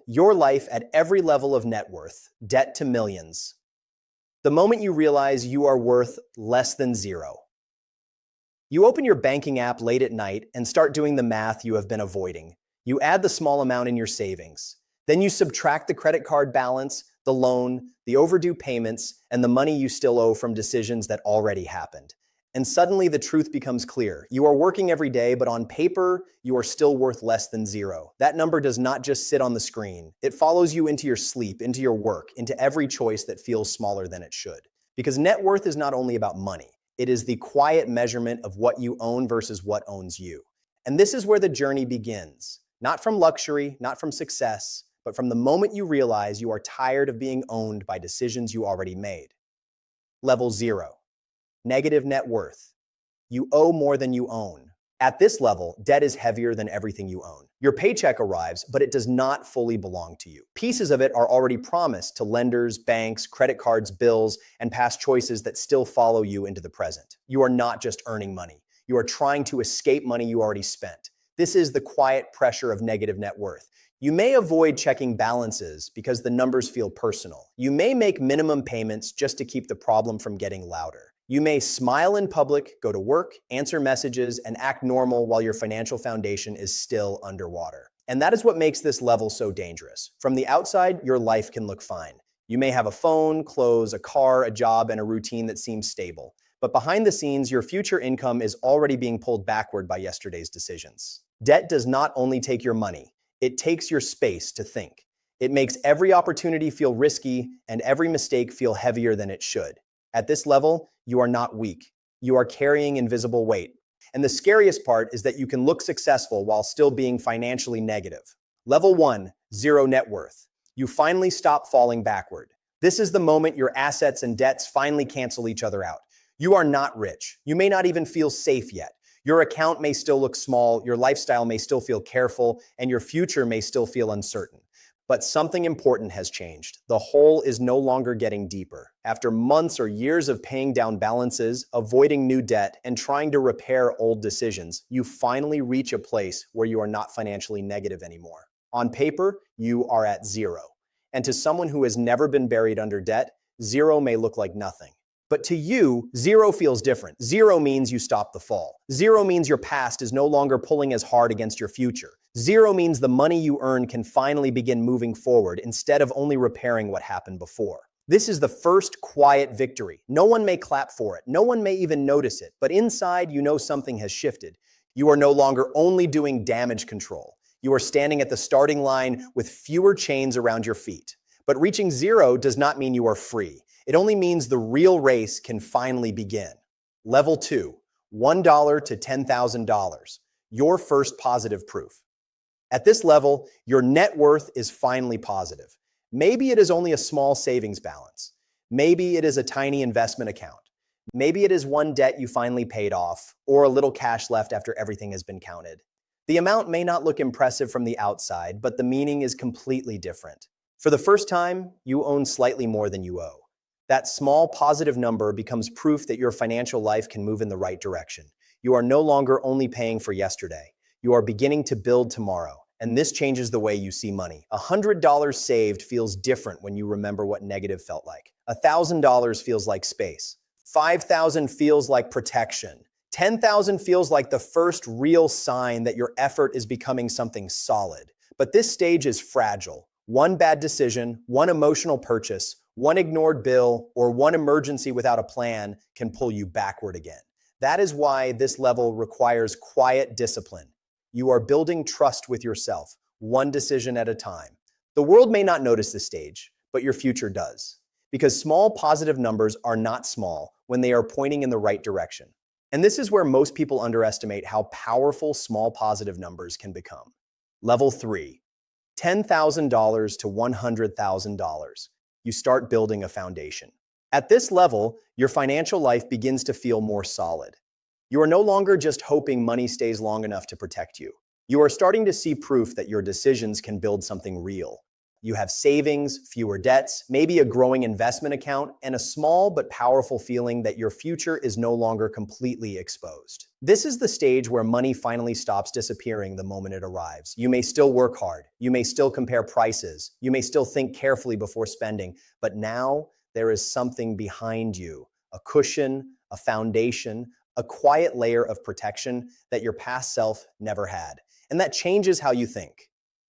your life at every level of net worth, debt to millions. The moment you realize you are worth less than zero. You open your banking app late at night and start doing the math you have been avoiding. You add the small amount in your savings. Then you subtract the credit card balance, the loan, the overdue payments, and the money you still owe from decisions that already happened. And suddenly the truth becomes clear. You are working every day, but on paper, you are still worth less than zero. That number does not just sit on the screen. It follows you into your sleep, into your work, into every choice that feels smaller than it should. Because net worth is not only about money. It is the quiet measurement of what you own versus what owns you. And this is where the journey begins. Not from luxury, not from success, but from the moment you realize you are tired of being owned by decisions you already made. Level 0. Negative net worth. You owe more than you own. At this level, debt is heavier than everything you own. Your paycheck arrives, but it does not fully belong to you. Pieces of it are already promised to lenders, banks, credit cards, bills, and past choices that still follow you into the present. You are not just earning money. You are trying to escape money you already spent. This is the quiet pressure of negative net worth. You may avoid checking balances because the numbers feel personal. You may make minimum payments just to keep the problem from getting louder. You may smile in public, go to work, answer messages, and act normal while your financial foundation is still underwater. And that is what makes this level so dangerous. From the outside, your life can look fine. You may have a phone, clothes, a car, a job, and a routine that seems stable. But behind the scenes, your future income is already being pulled backward by yesterday's decisions. Debt does not only take your money, it takes your space to think. It makes every opportunity feel risky and every mistake feel heavier than it should. At this level, you are not weak. You are carrying invisible weight. And the scariest part is that you can look successful while still being financially negative. Level 1, zero net worth. You finally stop falling backward. This is the moment your assets and debts finally cancel each other out. You are not rich. You may not even feel safe yet. Your account may still look small, your lifestyle may still feel careful, and your future may still feel uncertain. But something important has changed. The hole is no longer getting deeper. After months or years of paying down balances, avoiding new debt, and trying to repair old decisions, you finally reach a place where you are not financially negative anymore. On paper, you are at zero. And to someone who has never been buried under debt, zero may look like nothing. But to you, zero feels different. Zero means you stop the fall. Zero means your past is no longer pulling as hard against your future. Zero means the money you earn can finally begin moving forward instead of only repairing what happened before. This is the first quiet victory. No one may clap for it. No one may even notice it. But inside, you know something has shifted. You are no longer only doing damage control. You are standing at the starting line with fewer chains around your feet. But reaching zero does not mean you are free. It only means the real race can finally begin. Level 2, $1 to $10,000. Your first positive proof. At this level, your net worth is finally positive. Maybe it is only a small savings balance. Maybe it is a tiny investment account. Maybe it is one debt you finally paid off, or a little cash left after everything has been counted. The amount may not look impressive from the outside, but the meaning is completely different. For the first time, you own slightly more than you owe. That small positive number becomes proof that your financial life can move in the right direction. You are no longer only paying for yesterday. You are beginning to build tomorrow. And this changes the way you see money. $100 saved feels different when you remember what negative felt like. $1,000 feels like space. $5,000 feels like protection. $10,000 feels like the first real sign that your effort is becoming something solid. But this stage is fragile. One bad decision, one emotional purchase, one ignored bill, or one emergency without a plan can pull you backward again. That is why this level requires quiet discipline. You are building trust with yourself, one decision at a time. The world may not notice this stage, but your future does. Because small positive numbers are not small when they are pointing in the right direction. And this is where most people underestimate how powerful small positive numbers can become. Level 3, $10,000 to $100,000. You start building a foundation. At this level, your financial life begins to feel more solid. You are no longer just hoping money stays long enough to protect you. You are starting to see proof that your decisions can build something real. You have savings, fewer debts, maybe a growing investment account, and a small but powerful feeling that your future is no longer completely exposed. This is the stage where money finally stops disappearing the moment it arrives. You may still work hard, you may still compare prices, you may still think carefully before spending, but now there is something behind you, a cushion, a foundation, a quiet layer of protection that your past self never had. And that changes how you think.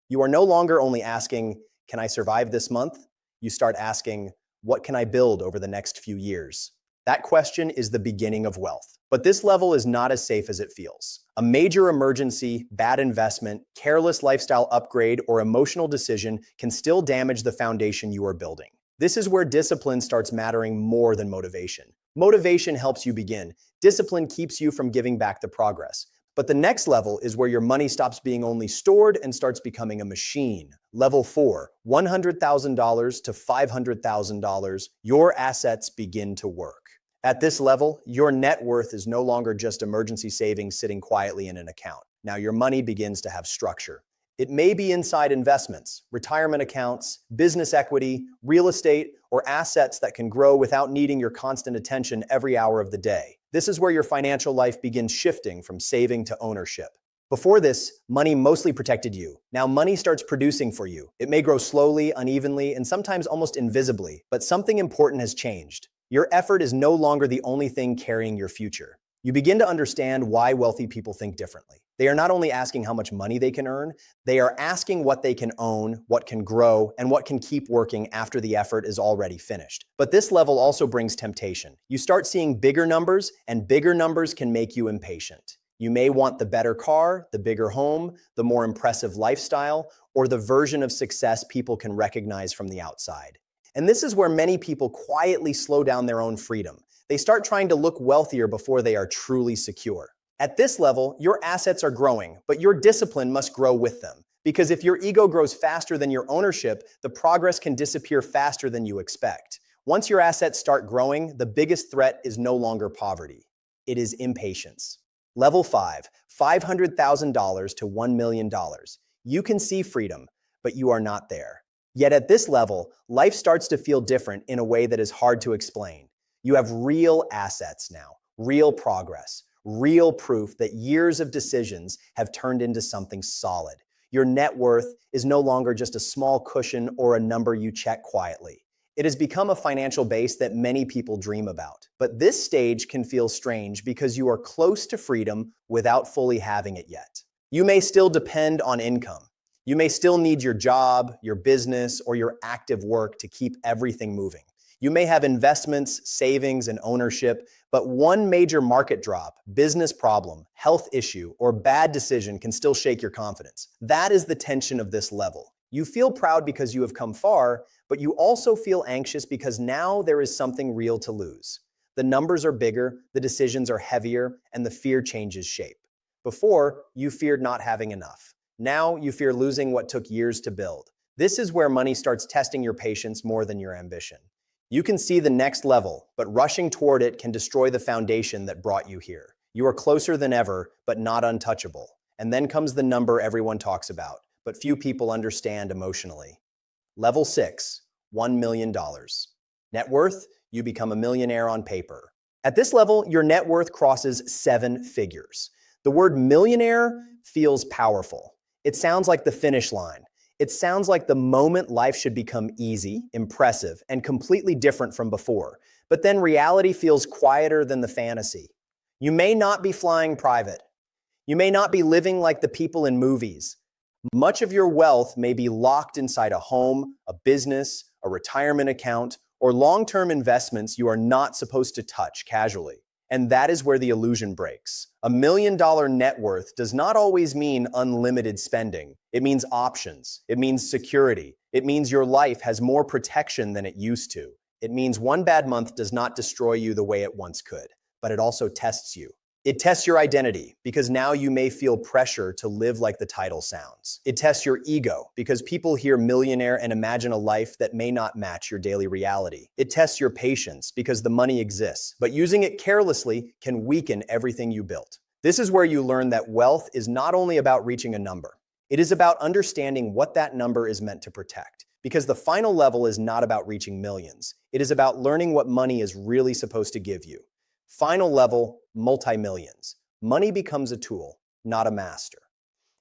You are no longer only asking, can I survive this month? You start asking, what can I build over the next few years? That question is the beginning of wealth. But this level is not as safe as it feels. A major emergency, bad investment, careless lifestyle upgrade, or emotional decision can still damage the foundation you are building. This is where discipline starts mattering more than motivation. Motivation helps you begin. Discipline keeps you from giving back the progress. But the next level is where your money stops being only stored and starts becoming a machine. Level 4, $100,000 to $500,000, your assets begin to work. At this level, your net worth is no longer just emergency savings sitting quietly in an account. Now your money begins to have structure. It may be inside investments, retirement accounts, business equity, real estate, or assets that can grow without needing your constant attention every hour of the day. This is where your financial life begins shifting from saving to ownership. Before this, money mostly protected you. Now money starts producing for you. It may grow slowly, unevenly, and sometimes almost invisibly, but something important has changed. Your effort is no longer the only thing carrying your future. You begin to understand why wealthy people think differently. They are not only asking how much money they can earn, they are asking what they can own, what can grow, and what can keep working after the effort is already finished. But this level also brings temptation. You start seeing bigger numbers, and bigger numbers can make you impatient. You may want the better car, the bigger home, the more impressive lifestyle, or the version of success people can recognize from the outside. And this is where many people quietly slow down their own freedom. They start trying to look wealthier before they are truly secure. At this level, your assets are growing, but your discipline must grow with them. Because if your ego grows faster than your ownership, the progress can disappear faster than you expect. Once your assets start growing, the biggest threat is no longer poverty. It is impatience. Level 5, $500,000 to $1 million. You can see freedom, but you are not there. Yet at this level, life starts to feel different in a way that is hard to explain. You have real assets now, real progress, real proof that years of decisions have turned into something solid. Your net worth is no longer just a small cushion or a number you check quietly. It has become a financial base that many people dream about. But this stage can feel strange because you are close to freedom without fully having it yet. You may still depend on income. You may still need your job, your business, or your active work to keep everything moving. You may have investments, savings, and ownership, but one major market drop, business problem, health issue, or bad decision can still shake your confidence. That is the tension of this level. You feel proud because you have come far, but you also feel anxious because now there is something real to lose. The numbers are bigger, the decisions are heavier, and the fear changes shape. Before, you feared not having enough. Now you fear losing what took years to build. This is where money starts testing your patience more than your ambition. You can see the next level, but rushing toward it can destroy the foundation that brought you here. You are closer than ever, but not untouchable. And then comes the number everyone talks about, but few people understand emotionally. Level 6, $1 million. Net worth, you become a millionaire on paper. At this level, your net worth crosses 7 figures. The word millionaire feels powerful. It sounds like the finish line. It sounds like the moment life should become easy, impressive, and completely different from before. But then reality feels quieter than the fantasy. You may not be flying private. You may not be living like the people in movies. Much of your wealth may be locked inside a home, a business, a retirement account, or long-term investments you are not supposed to touch casually. And that is where the illusion breaks. $1 million net worth does not always mean unlimited spending. It means options. It means security. It means your life has more protection than it used to. It means one bad month does not destroy you the way it once could, but it also tests you. It tests your identity because now you may feel pressure to live like the title sounds. It tests your ego because people hear millionaire and imagine a life that may not match your daily reality. It tests your patience because the money exists, but using it carelessly can weaken everything you built. This is where you learn that wealth is not only about reaching a number. It is about understanding what that number is meant to protect. Because the final level is not about reaching millions. It is about learning what money is really supposed to give you. Final level, multi-millions. Money becomes a tool, not a master.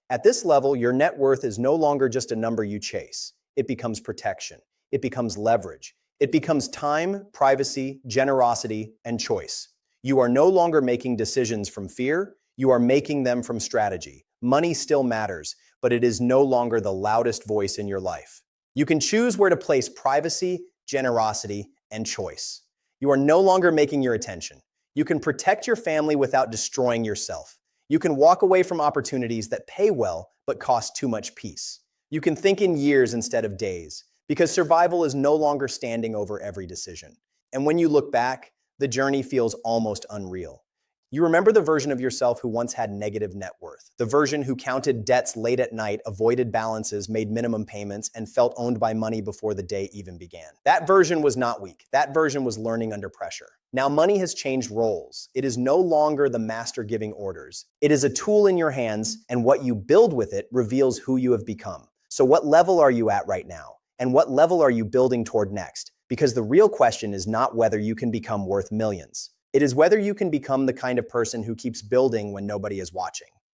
At this level, your net worth is no longer just a number you chase. It becomes protection. It becomes leverage. It becomes time, privacy, generosity, and choice. You are no longer making decisions from fear. You are making them from strategy. Money still matters, but it is no longer the loudest voice in your life. You can choose where to place privacy, generosity, and choice. You are no longer making your attention. You can protect your family without destroying yourself. You can walk away from opportunities that pay well but cost too much peace. You can think in years instead of days, because survival is no longer standing over every decision. And when you look back, the journey feels almost unreal. You remember the version of yourself who once had negative net worth, the version who counted debts late at night, avoided balances, made minimum payments, and felt owned by money before the day even began. That version was not weak. That version was learning under pressure. Now money has changed roles. It is no longer the master giving orders. It is a tool in your hands, and what you build with it reveals who you have become. So what level are you at right now? And what level are you building toward next? Because the real question is not whether you can become worth millions. It is whether you can become the kind of person who keeps building when nobody is watching.